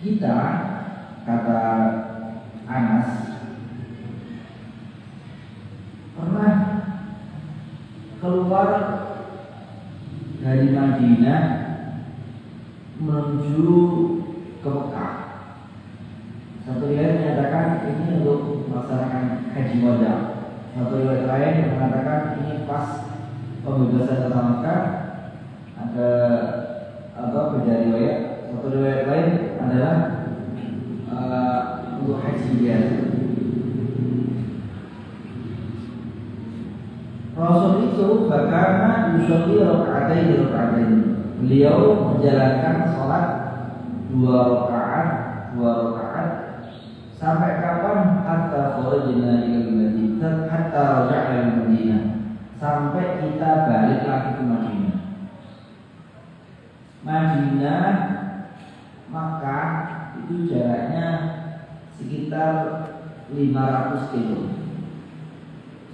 Kita, kata Anas, pernah keluar dari Madinah menuju ke Mekah. Satu riwayat menyatakan ini untuk melaksanakan haji wada. Satu riwayat lain mengatakan ini pas pembebasan kota Mekah. Ada beda riwayat. Satu riwayat lain adalah untuk haji biasa. Rasul itu bagaimana yusolli rakaatain. Beliau menjalankan sholat dua rakaat sampai kapan? Hatta kharajna ila Madinah, hatta raja'a ila Madinah, sampai kita balik lagi ke Madinah. Madinah Makkah itu jaraknya sekitar 500 kilo.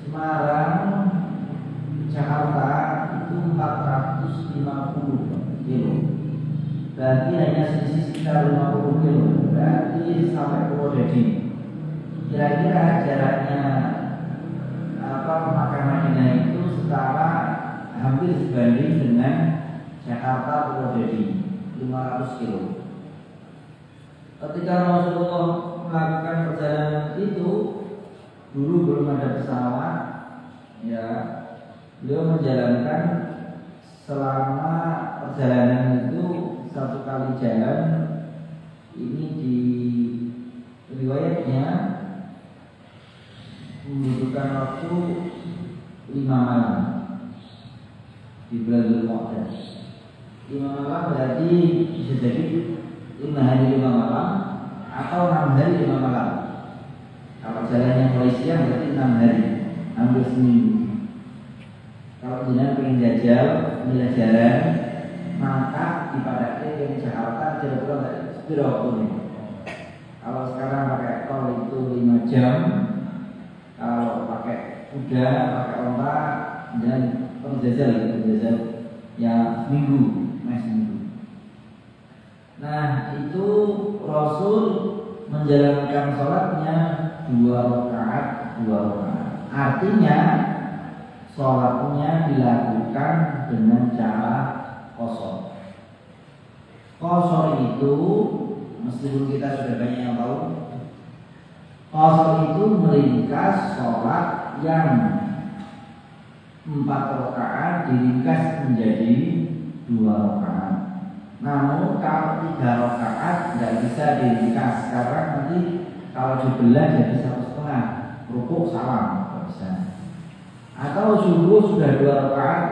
Semarang Jakarta itu 450 kilo. Berarti hanya sekitar 50 kilo. Berarti sampai Purwodadi. Kira-kira jaraknya Makkah Madinah itu setara hampir sebanding dengan Jakarta Purwodadi, 500 kilo. Ketika Rasulullah melakukan perjalanan itu, dulu belum ada pesawat, ya, beliau menjalankan selama perjalanan itu satu kali jalan. Ini di riwayatnya membutuhkan waktu 5 malam di bulan Dzulqa'dah. 5 malam berarti bisa jadi 5 hari 5 malam atau 6 hari 5 malam. Kalau jalannya mulai siang berarti 6 hari, hampir seminggu. Kalau jenengan pengen jajal pelajaran maka dipadati di Jakarta kira-kira waktu ini. Kalau sekarang pakai tol itu 5 jam, kalau pakai kuda, pakai onta, dan penjajal ya seminggu. Nah itu Rasul menjalankan sholatnya 2 rakaat. Artinya sholatnya dilakukan dengan cara qashar. Qashar itu meskipun kita sudah banyak yang tahu, qashar itu meringkas sholat yang 4 rakaat diringkas menjadi 2 rakaat. Namun kalau 3 rakaat tidak bisa diringkas karena nanti kalau dibelah jadi 1,5 rukuk salam tidak bisa. Atau subuh sudah 2 rakaat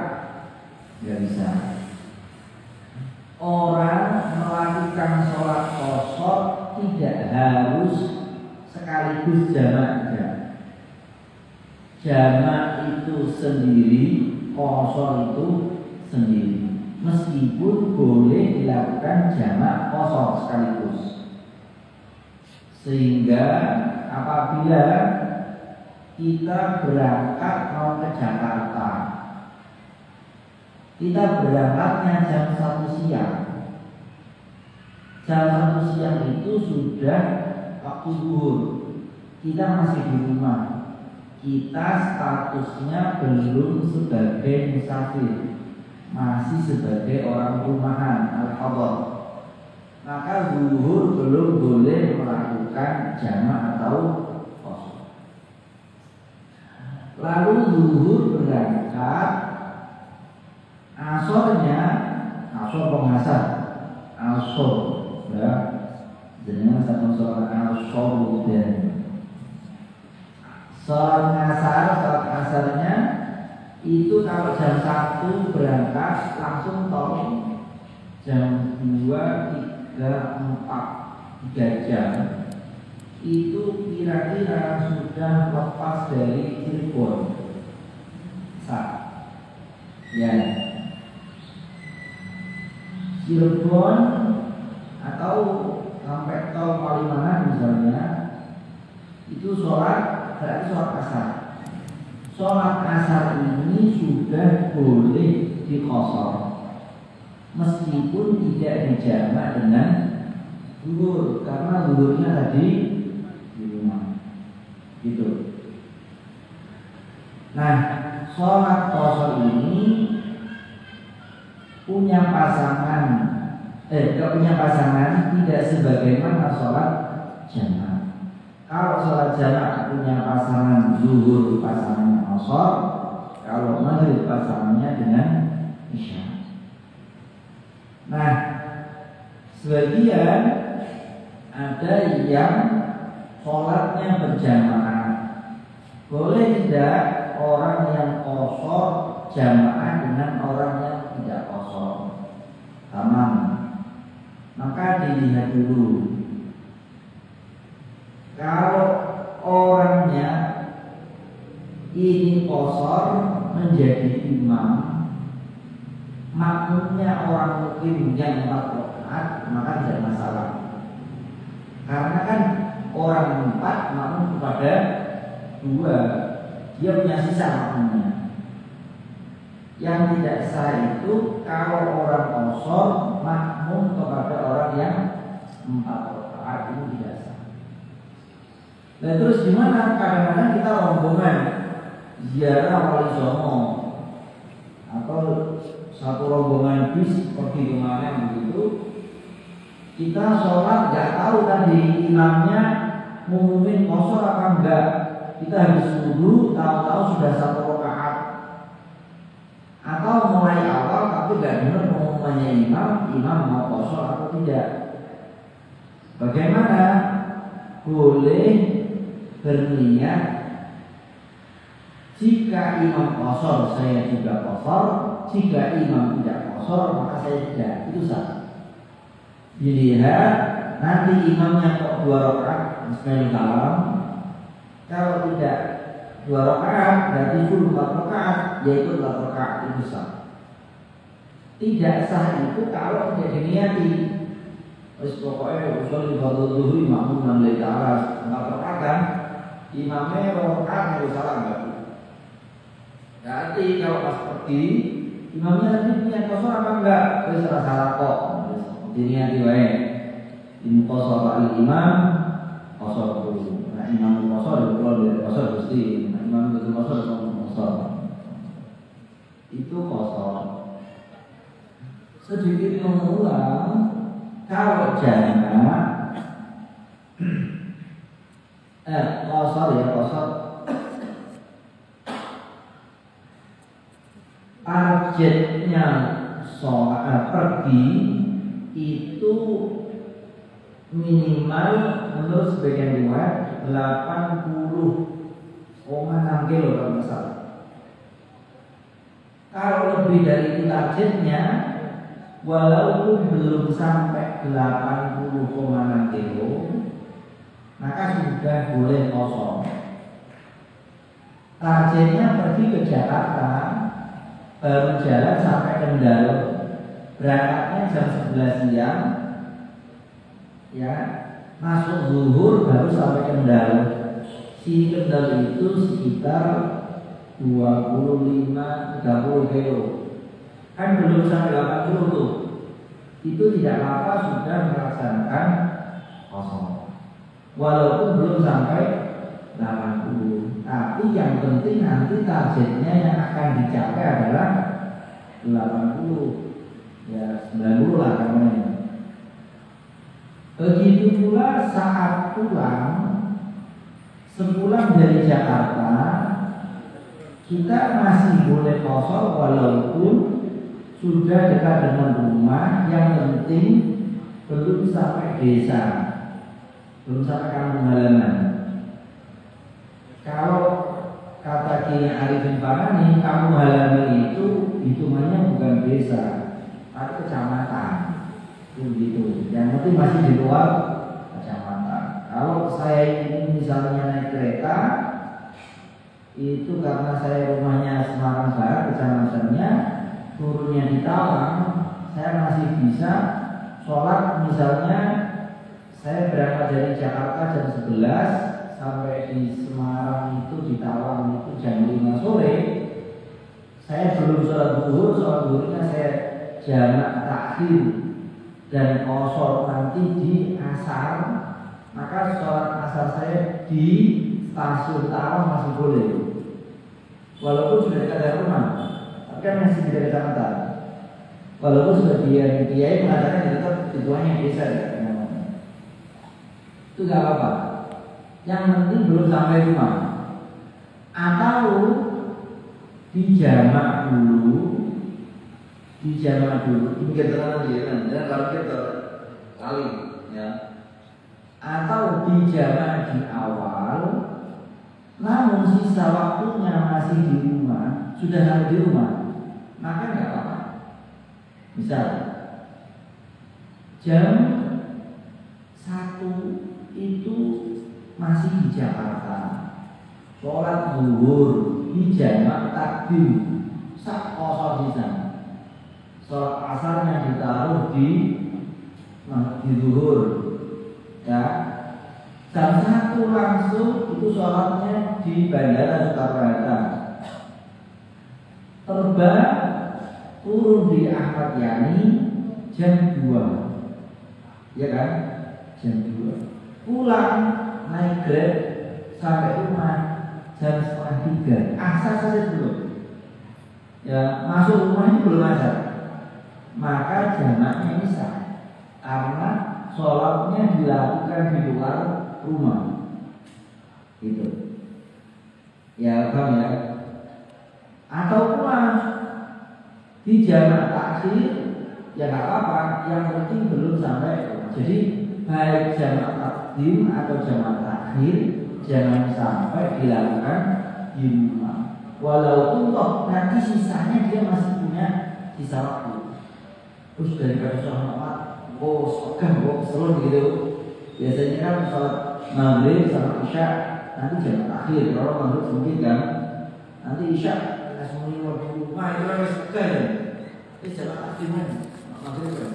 tidak bisa. Orang melakukan sholat qashar tidak harus sekaligus jamak. Jamak itu sendiri, qashar itu sendiri. Meskipun boleh dilakukan jamak qashar sekaligus. Sehingga apabila kita berangkat mau ke Jakarta, kita berangkatnya jam 1 siang. Jam 1 siang itu sudah waktu zuhur. Kita masih di rumah. Kita statusnya belum sebagai musafir, masih sebagai orang rumahan al-hadar. Maka zuhur belum boleh melakukan jamak atau qashar. Lalu zuhur berangkat, asarnya, asar pengasar, asar, ya, dengan satu sholat asar dan sholat asarnya itu kalau jam 1 berangkat langsung tol, jam 2, 3, 4, 3 jam itu kira-kira sudah lepas dari Cirebon. Ya, Cirebon atau sampai tol Palimanan misalnya, itu sholat berarti sholat asar. Sholat asar ini sudah boleh diqashar meskipun tidak dijamak dengan zuhur, karena zuhurnya tadi di rumah. Gitu. Nah, sholat qashar ini punya pasangan tidak sebagaimana sholat jamak. Kalau sholat jamak punya pasangan zuhur, pasangannya asar. Kalau maghrib pasangannya dengan isya. Nah, sebagian ada yang sholatnya berjamaah. Boleh tidak orang yang qashar jamaah dengan orang yang tidak qashar? Tamam. Maka dilihat dulu. Kalau orangnya ini qashar menjadi imam, makmumnya orang mungkin yang 4 rakaat, maka tidak masalah. Karena kan orang 4 makmum kepada 2, dia punya sisa makmumnya. Yang tidak sah itu kalau orang qashar makmum kepada orang yang 4 rakaat, itu tidak sah. Dan terus gimana? Kadang-kadang kita rombongan ziarah Wali Songo atau satu rombongan bis pergi kemana begitu, kita sholat nggak tahu tadi imamnya ngumumin qashar apa enggak. Kita habis wudu tahu-tahu sudah 1 rakaat, atau mulai awal tapi nggak dengar pengumumannya imam mau qashar atau tidak. Bagaimana? Boleh berniat, jika imam qashar saya juga qashar, jika imam tidak qashar maka saya tidak. Itu sah. Dilihat nanti imamnya kok 2 rakaat, bismillahirrahmanirrahim. Kalau tidak 2 rakaat berarti full 4 rakaat, yaitu 4 rakaat, itu sah. Tidak sah itu kalau tidak diniati. Wis pokoknya usul di fardhu zuhri makmuman lillahi ta'ala enggak terkadang imamnya rokaat harus salam enggak. Berarti kalau pas pergi imamnya nanti punya kosor apa enggak? Wis salah kok. Diniati wae. In qasara al-imam kosor dulu. Nah imam kosor kalau dari kosor pasti. Nah imam itu kosor kosor. Itu kosor. Sedikit mengulang, kalau jamak kosor ya kosor targetnya sholat pergi itu minimal menurut sebagian riwayat 80,6 kilo kalau nggak salah. Kalau lebih dari itu targetnya, walaupun belum sampai 80,6 kilo, maka sudah boleh kosong. Targetnya pergi ke Jakarta, baru jalan sampai Kendal, berangkatnya jam 11 siang, ya masuk zuhur baru sampai Kendal. Si Kendal itu sekitar 25-30 kilo. Kan belum sampai 80 tuh. Itu tidak apa sudah melaksanakan kosong. Walaupun belum sampai 80. Tapi yang penting nanti targetnya yang akan dicapai adalah 80. Ya 90 lah namanya. Begitu pula saat pulang, sepulang dari Jakarta, kita masih boleh kosong walaupun sudah dekat dengan rumah. Yang penting belum sampai desa, belum sampai kampung halaman. Kalau kata Kiai Arifin Farani, kampung halaman itu hitungannya bukan desa, tapi kecamatan. Begitu. Yang penting masih di luar kecamatan. Kalau saya ini misalnya naik kereta, itu karena saya rumahnya Semarang Barat, kecamatannya turunnya di Tawang, saya masih bisa sholat. Misalnya saya berangkat dari Jakarta jam 11 sampai di Semarang itu di Tawang itu jam 5 sore. Saya belum sholat zuhurnya saya jamak takhir dan kosor nanti di asar, maka sholat asar saya di stasiun Tawang masih boleh, walaupun sudah dekat dari rumah, tapi kan masih tidak di Jakarta. Walaupun sudah dia mengatakan tetap tujuannya desa ya. Itu gak apa-apa. Yang penting belum sampai rumah. Atau dijamak dulu, pinggir terang dia kan, dan parkir kali ya. Atau dijamak di awal, namun sisa waktunya masih di rumah, sudah sampai di rumah, maka nggak apa-apa. Misal jam 1 itu masih di Jakarta, sholat zuhur di jamak takdim, sak kosong di sana. Sholat asarnya ditaruh di zuhur, ya. Jam 1 langsung itu sholatnya di Bandara Soekarno-Hatta. Terbang turun di Ahmad Yani jam 2, ya kan? Jam 2. Pulang naik Grab sampai rumah jam 2:30. Asar saja belum. Ya, masuk rumah ini belum asar. Maka jamaknya ini sah karena sholatnya dilakukan di luar rumah. Gitu. Ya, paham ya? Atau pulang di jamak takhir, ya nggak apa-apa. Yang penting belum sampai. Jadi baik jamak takdim atau jamak takhir jangan sampai dilakukan di rumah. Walaupun toh nanti sisanya dia masih punya sisa waktu. Terus daripada sholat keselun gitu. Biasanya kan sholat maghrib sama isya nanti jam akhir. Kalau maghrib mungkin kan nanti isya semuanya di rumah itu harus segan. Jalan takdir mana? Maghrib kan?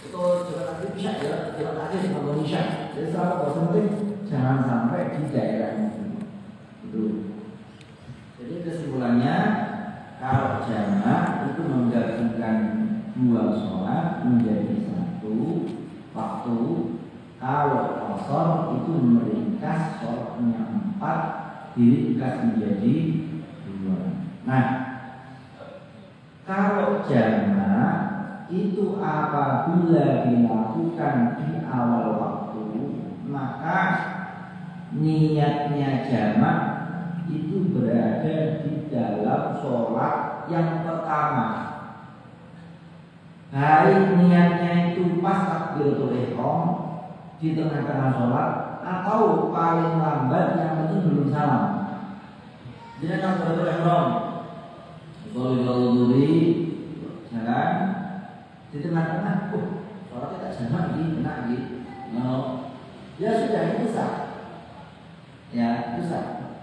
Itu jalan takdir bisa ya, jalan takdir di Indonesia. Jadi selama puasa penting jangan sampai di daerah itu. Jadi kesimpulannya kalau jamak itu menggabungkan dua sholat menjadi satu waktu. Kalau qasar itu meringkas sholatnya 4 diringkas menjadi 2. Nah, kalau jamak itu apabila dilakukan di awal waktu, maka niatnya jamak itu berada di dalam sholat yang pertama. Baik niatnya itu pas takbiratul ihram di tengah-tengah sholat atau paling lambat yang penting belum salam. Jadi takbiratul ihram Sholli jalan di tengah-tengah, sholatnya tak jamak ini, enak gitu. Ya sudah itu sah. Ya itu sah.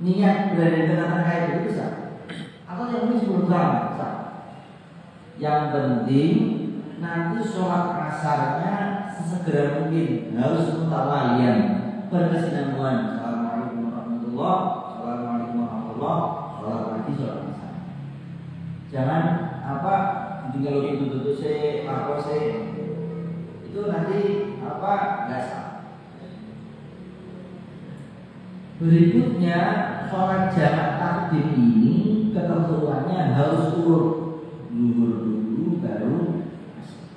Niat berada di tengah-tengah itu sah. Atau yang ini sebelum salam sah. Yang penting nanti sholat asarnya sesegera mungkin, harus mutawalian berkesinambungan. Assalamualaikum warahmatullah, assalamualaikum warahmatullah, sholat lagi sholat asar. Jangan apa tinggal itu saya lapor saya itu nanti apa nggak sah. Berikutnya sholat jamak takdim ini ketentuannya harus urut, zuhur dulu baru asar.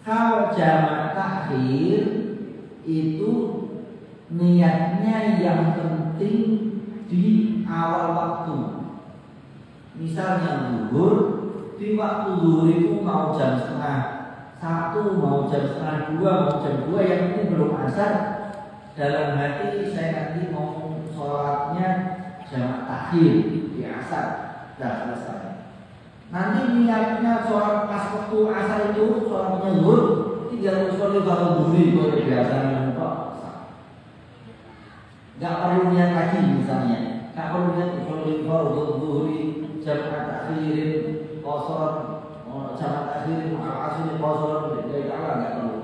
Kalau jamak takhir itu niatnya yang penting di awal waktu. Misalnya zuhur, di waktu zuhur itu mau jam 1:30, mau jam 1:30, mau jam 2, yang penting belum asar. Dalam hati saya nanti mau sholatnya jamak takhir di asar, sudah selesai. Nanti niatnya sholat pas waktu asar itu sholatnya zuhur, tinggal sholat baru zuhur boleh biasanya kok. Gak perlu niat lagi misalnya, gak perlu niat sholat baru zuhur jamak takhirin qasar, jamak takhirin al-asr qasar, dari Allah nggak perlu.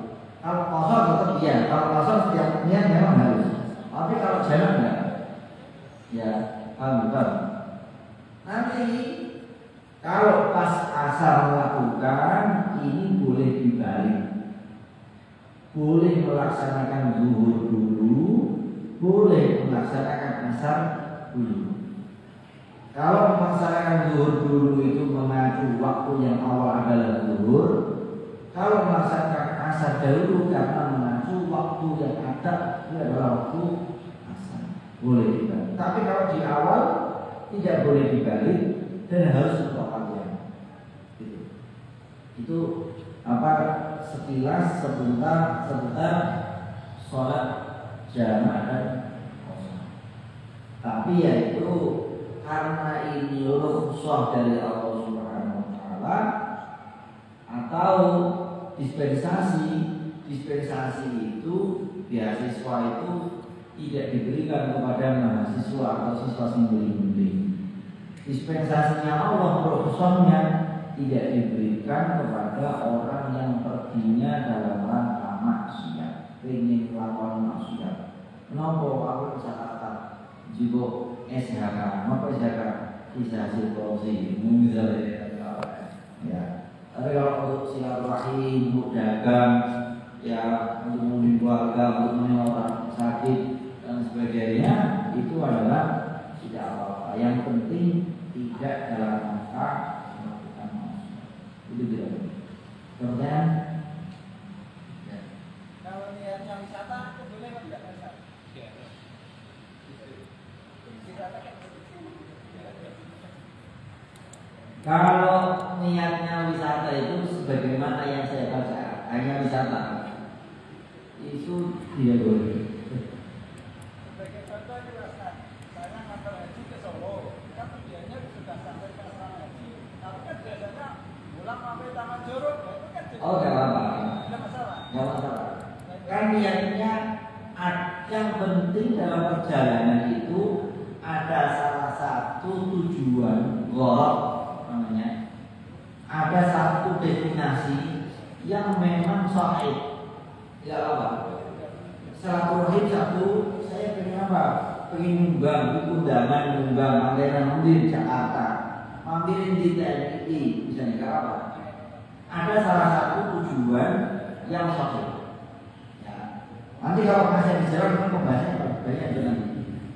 Kalau qasar tetap iya, kalau qasar setiap niat memang harus. Tapi kalau jamak enggak. Ya, paham. Nanti kalau pas asar melakukan ini boleh dibalik. Boleh melaksanakan zuhur dulu, boleh melaksanakan asar dulu. Kalau melaksanakan zuhur dulu itu mengacu waktu yang awal adalah zuhur. Kalau melaksanakan asar dahulu karena mengacu waktu yang ada itu adalah waktu asar. Boleh dibalik. Tapi kalau di awal tidak boleh dibalik dan harus untuk kalian. Itu apa sekilas sebentar sholat jamak dan qasar. Tapi yaitu karena ini rukhsah dari Allah Subhanahu wa taala atau dispensasi itu beasiswa itu tidak diberikan kepada mahasiswa atau siswa sendiri-sendiri. Dispensasinya Allah, rukhsahnya tidak diberikan kepada orang yang perginya dalam rangka maksiat, ingin melakukan maksiat. Kenapa aku bisa kata jika SHK, apa SHK? Bisa hasil korupsi, misalnya. Ya. Tapi kalau untuk silaturahim, untuk dagang, ya untuk membimbing keluarga, untuk menolong orang sakit dan sebagainya, itu adalah tidak apa-apa. Yang penting tidak dalam rangka melakukan maksiat. Itu tidak boleh. Kemudian, ya. Kalau niatnya wisata, itu boleh atau tidak? Kalau niatnya wisata itu sebagaimana yang saya baca, hanya wisata, itu tidak boleh. Sebagai contoh di saya ngantar haji ke Solo, kan tujuannya sudah sampai ke asrama haji. Tapi kan biasanya pulang sampai Taman Jorok, itu kan jadi. Oh, nggak apa-apa. Tidak masalah. Nggak masalah. Kan niatnya yang penting dalam perjalanan itu ada salah satu tujuan gharak namanya yang memang sahih. Ya apa? Silaturahim satu, saya pengen apa? Pengen nyumbang, undangan nyumbang, antara mampir Jakarta, mampirin di TNI, misalnya apa? Ada salah satu tujuan yang sahih. Ya. Nanti kalau masih bicara kan pembahasannya banyak dengan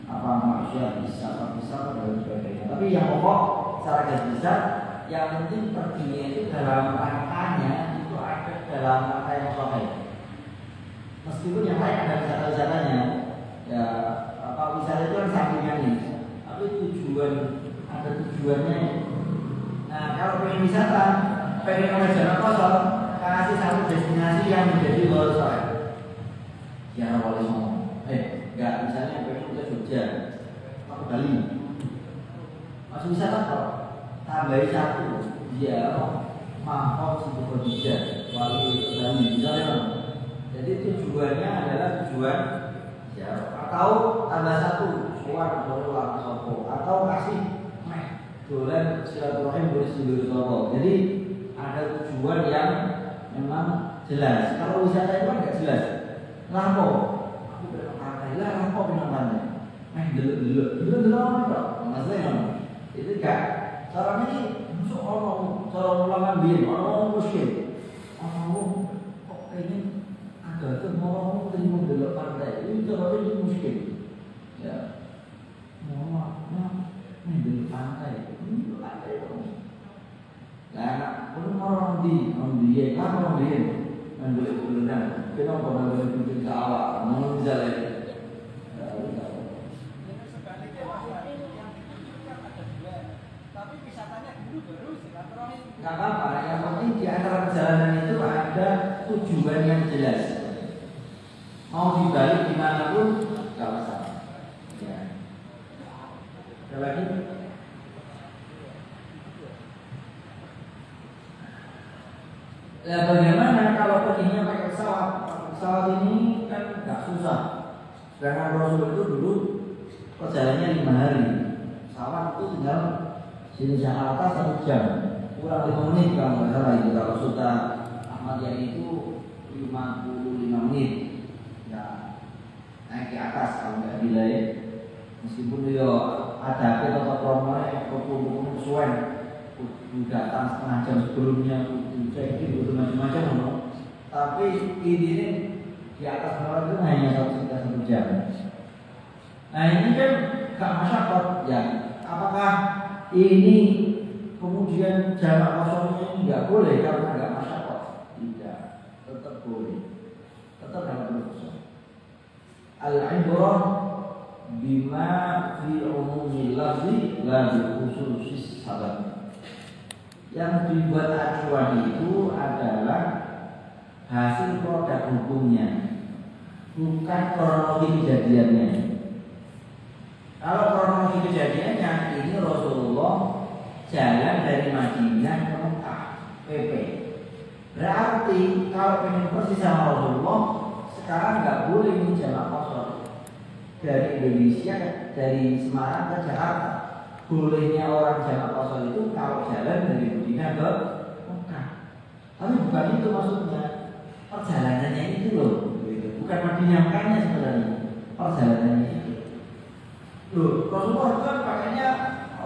apa manusia bisa dan sebagainya. Tapi yang pokok secara garis besar, yang penting perginya itu dalam rangkanya itu ada dalam rangka yang sahih. Meskipun yang lain ada wisata-wisatanya, ya apa wisata itu kan sampingan nih, tapi ada tujuannya. Nah kalau pengen wisata, pengen oleh jalan kosong, kasih satu destinasi yang menjadi luar sahih. Ya wali songo, enggak misalnya pengen ke Jogja, ke Bali, masuk wisata kok, tambahin satu, dia Mampau Situ Khadijah, wali Bali, misalnya. Jadi tujuannya adalah tujuan ya, atau tambah satu suara boleh ulang sopo atau kasih dolan silaturahim boleh sedulur sopo. Jadi ada tujuan yang memang jelas. Kalau wisata itu kan nggak jelas. Lampo, aku berapa pantai lah, lampo pinang pantai. Dulu apa? Maksudnya itu enggak. Sekarang ini masuk orang ulama bin, orang muslim, orang kok ini itu mau terima dulu pantai itu terlalu muskil ya mau dulu pantai itu dong nah pun orang dia kan orang dia mendulik berenang kita mau mendulik bikin sawah mau misalnya tapi wisatanya dulu baru silaturahim. Nggak apa-apa, yang penting di antara perjalanan itu ada tujuan yang jelas. Mau dibalik dimanapun nggak masalah. Ya. Ada lagi? Nah, bagaimana kalau perginya pakai pesawat? Pesawat ini kan nggak susah. Sedangkan Rasul itu dulu perjalanannya 5 hari. Pesawat itu tinggal sini Jakarta 1 jam, kurang 5 menit kalau nggak salah itu. Kalau Sultan Ahmad Yani itu 55 menit. Naik ke atas kalau nggak delay, meskipun dia ada atau promonya kumpul kesuwen, datang setengah jam sebelumnya, check-in itu macam-macam, tapi ini di atas pesawat itu hanya 1 jam. Nah ini kan gak masyarakat ya. Apakah ini kemudian jamak kosongnya ini nggak boleh karena nggak masyarakat? Tidak, tetap boleh, tetap dalam bentuk kosong. Al-ibrah bima fi umumil lafzi la bi khususis sabab. Yang dibuat acuan itu adalah hasil produk hukumnya, bukan kronologi kejadiannya. Kalau kronologi kejadiannya ini Rasulullah jalan dari Madinah ke Mekah PP. Berarti kalau pengen persis sama Rasulullah sekarang nggak boleh ini jamak kosong dari Indonesia, dari Semarang ke Jakarta. Bolehnya orang jamak kosong itu kalau jalan dari Madinah ke Mekah. Tapi bukan itu maksudnya. Perjalanannya itu loh, bukan Madinah-Mekahnya sebenarnya. Perjalanannya itu. Loh, Rasulullah kan pakainya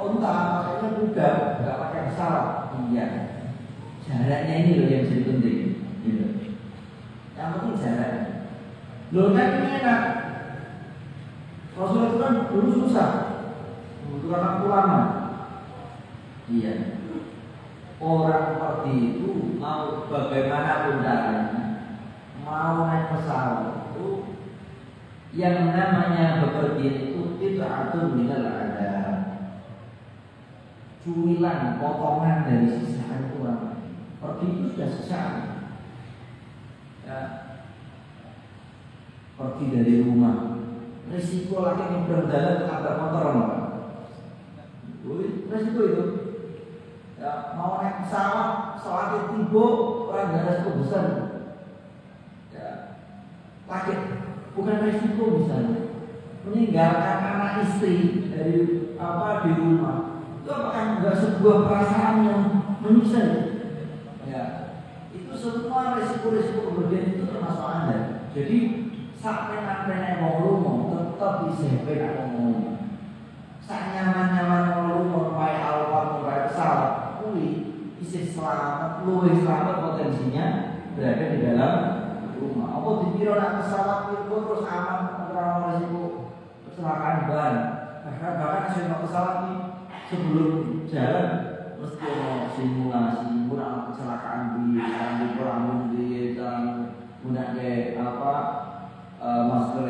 unta, pakainya kuda, nggak pakai pesawat. Iya. Jaraknya ini loh yang jadi penting. Gitu. Yang penting jaraknya. Loh kan ini enak. Rasulullah itu kan dulu susah, membutuhkan waktu lama. Iya. Orang seperti itu mau bagaimanapun caranya, mau naik pesawat itu, yang namanya bepergian itu bid'atun minal adab. Cuilan, potongan dari sisaan itu orang. Pergi itu sudah sisaan. Ya. Pergi dari rumah, risiko lagi nyebrang jalan ketabrak motor apa? Risiko itu. Ya, mau naik pesawat, pesawat tiba, orang nggak ada risiko besar. Ya, kaget, bukan risiko misalnya. Meninggalkan anak istri dari di rumah, itu apakah nggak sebuah perasaan yang menyesal? Ya, itu semua resiko-resiko kemudian itu termasuk Anda. Jadi sampai nanti mau rumah tetap bisa penak ngomong. Sak nyaman-nyaman rumah mulai awal mulai pesawat, isi selamat, luwih selamat potensinya berada di dalam rumah. Apa dikira nak pesawat itu terus aman ora resiko kecelakaan ban. Bahkan sebelum pesawat ini sebelum jalan mesti ada simulasi kurang kecelakaan di kurang di guna ke masker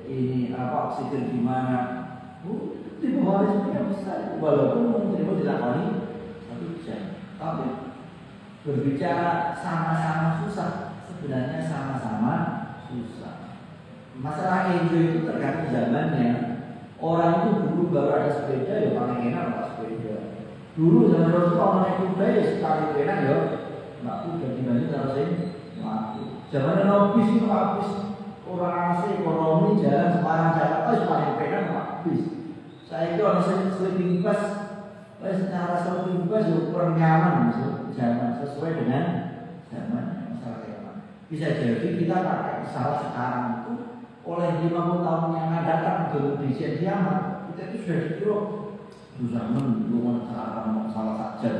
ini oksigen di mana di bawah resikonya besar walaupun mungkin itu dilakoni tapi berbicara sama-sama susah sebenarnya sama-sama susah. Masalah ego itu tergantung zamannya. Orang itu dulu baru ada sepeda ya paling enak pakai sepeda. Dulu zaman Rasulullah naik kuda ya sekali enak ya nggak kuda dibanding terusin waktu. Zaman Nabi itu habis orang asli ekonomi jalan Semarang Jakarta paling enak habis. Saya itu orang sleeping bus, secara sleeping bus ya kurang nyaman zaman sesuai dengan zaman masalah hewan. Bisa jadi kita pakai pesawat sekarang itu oleh 50 tahun yang akan datang ke Indonesia kiamat kita itu sudah dikira zaman belum ada salah saja.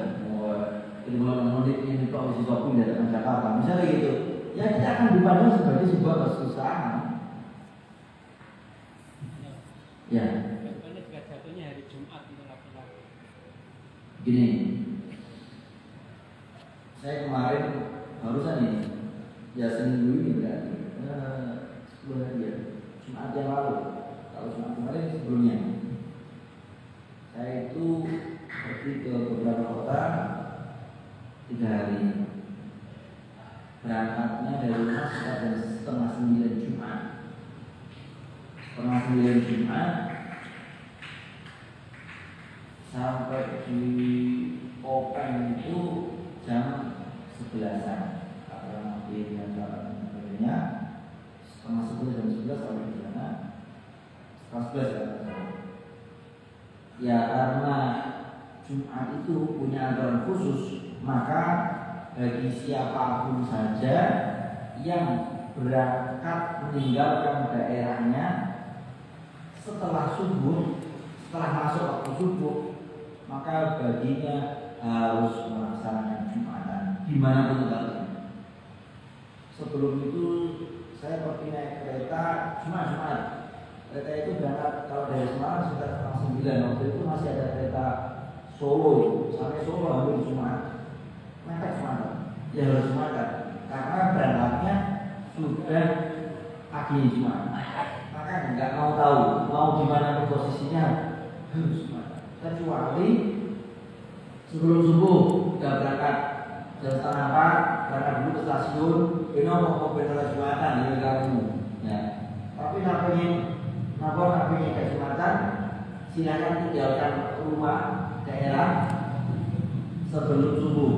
Jadi kalau menit ini kok bisa shopping dari Jakarta, misalnya gitu, ya kita akan dipandang sebagai sebuah kesusahan. Ya. Jatuhnya hari Jumat itu laki-laki. Gini, saya kemarin barusan ini, ya seminggu ini berarti 10 hari ya, Jumat yang lalu, kalau Jumat kemarin sebelumnya, saya itu pergi ke beberapa kota 3 hari. Berangkatnya dari rumah sekitar jam 8:30 Jumat. 8:30 Jumat sampai di Open itu jam 11-an. Karena di antara sebagainya 9:30 jam 11 sampai di sana. 11 ya. Ya karena Jumat itu punya aturan khusus, maka bagi siapapun saja yang berangkat meninggalkan daerahnya setelah subuh, setelah masuk waktu subuh, maka baginya harus melaksanakan Jumatan dimanapun kalian. Sebelum itu saya pergi naik kereta Jumat. Kereta itu berangkat kalau dari Semarang sekitar 9. Waktu itu masih ada kereta Solo sampai Solo hampir Jumat. Mepet Jumat, ya harus Jumat karena berangkatnya sudah pagi Jumat. Maka nggak mau tahu mau di mana posisinya harus Jumat. Kecuali sebelum subuh sudah berangkat jam 3:30 berangkat dulu ke stasiun. Ini mau benar Jumatan di kamu. Ya. Tapi nak pengen ke Jumatan, silakan tinggalkan rumah daerah sebelum subuh.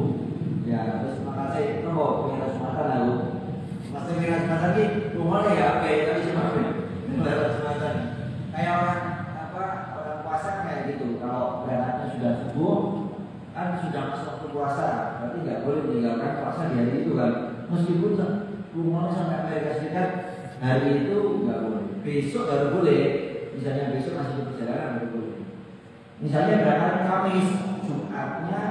Ya, terus makasih. Nopo pengen ke Jumatan lalu. Masih pengen ke Jumatan ini rumahnya ya kayak tadi semakin. Ini lewat Jumatan. Kayak orang puasa kayak gitu. Kalau berangkatnya sudah subuh, kan sudah masuk waktu puasa, berarti nggak boleh meninggalkan puasa di hari itu kan. Meskipun rumahnya sampai Amerika Serikat hari itu nggak boleh. Besok baru boleh. Misalnya besok masih di perjalanan baru boleh. Misalnya berangkat Kamis, Jumatnya